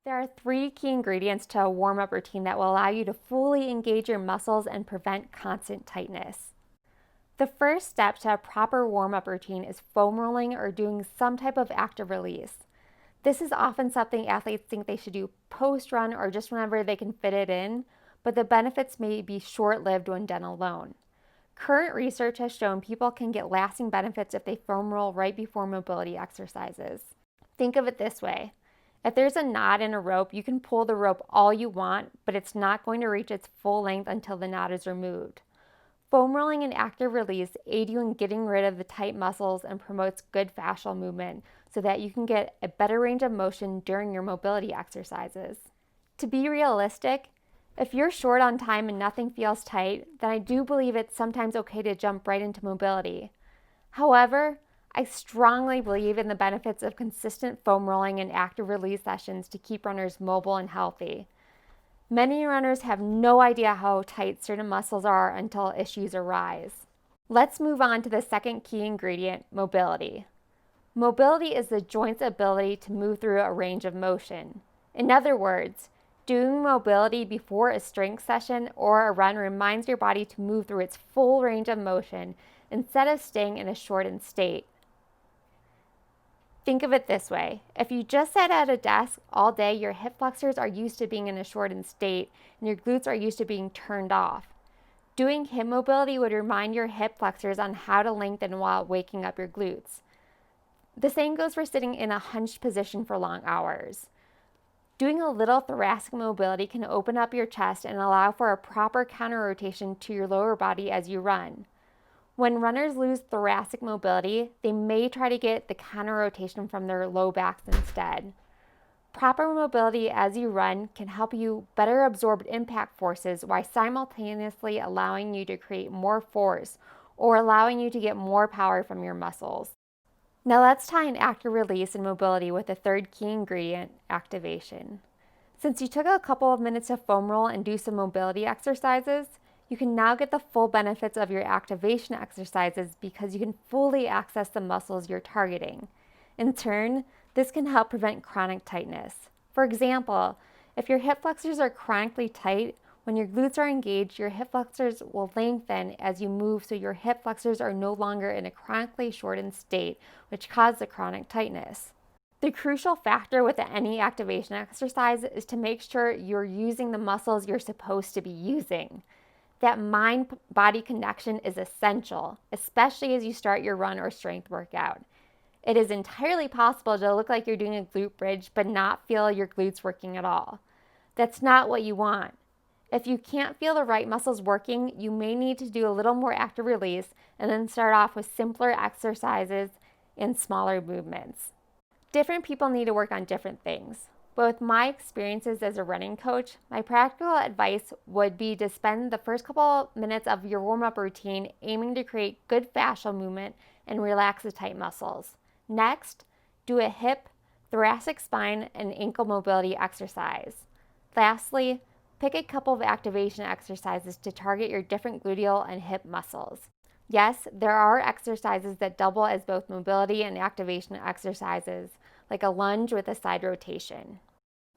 There are 3 key ingredients to a warm-up routine that will allow you to fully engage your muscles and prevent constant tightness. The first step to a proper warm-up routine is foam rolling or doing some type of active release. This is often something athletes think they should do post-run or just whenever they can fit it in, but the benefits may be short-lived when done alone. Current research has shown people can get lasting benefits if they foam roll right before mobility exercises. Think of it this way. If there's a knot in a rope, you can pull the rope all you want, but it's not going to reach its full length until the knot is removed. Foam rolling and active release aid you in getting rid of the tight muscles and promotes good fascial movement so that you can get a better range of motion during your mobility exercises. To be realistic, if you're short on time and nothing feels tight, then I do believe it's sometimes okay to jump right into mobility. However, I strongly believe in the benefits of consistent foam rolling and active release sessions to keep runners mobile and healthy. Many runners have no idea how tight certain muscles are until issues arise. Let's move on to the second key ingredient, mobility. Mobility is the joint's ability to move through a range of motion. In other words, doing mobility before a strength session or a run reminds your body to move through its full range of motion instead of staying in a shortened state. Think of it this way. If you just sat at a desk all day, your hip flexors are used to being in a shortened state and your glutes are used to being turned off. Doing hip mobility would remind your hip flexors on how to lengthen while waking up your glutes. The same goes for sitting in a hunched position for long hours. Doing a little thoracic mobility can open up your chest and allow for a proper counter rotation to your lower body as you run. When runners lose thoracic mobility, they may try to get the counter rotation from their low backs instead. Proper mobility as you run can help you better absorb impact forces while simultaneously allowing you to create more force or allowing you to get more power from your muscles. Now let's tie in active release and mobility with the third key ingredient, activation. Since you took a couple of minutes to foam roll and do some mobility exercises, you can now get the full benefits of your activation exercises because you can fully access the muscles you're targeting. In turn, this can help prevent chronic tightness. For example, if your hip flexors are chronically tight, when your glutes are engaged, your hip flexors will lengthen as you move so your hip flexors are no longer in a chronically shortened state, which causes the chronic tightness. The crucial factor with any activation exercise is to make sure you're using the muscles you're supposed to be using. That mind-body connection is essential, especially as you start your run or strength workout. It is entirely possible to look like you're doing a glute bridge but not feel your glutes working at all. That's not what you want. If you can't feel the right muscles working, you may need to do a little more active release and then start off with simpler exercises and smaller movements. Different people need to work on different things. But with my experiences as a running coach, my practical advice would be to spend the first couple minutes of your warm-up routine aiming to create good fascial movement and relax the tight muscles. Next, do a hip, thoracic spine, and ankle mobility exercise. Lastly, pick a couple of activation exercises to target your different gluteal and hip muscles. Yes, there are exercises that double as both mobility and activation exercises, like a lunge with a side rotation.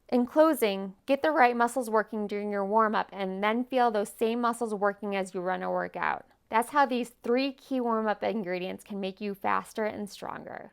In closing, get the right muscles working during your warm-up and then feel those same muscles working as you run or work out. That's how these 3 key warm-up ingredients can make you faster and stronger.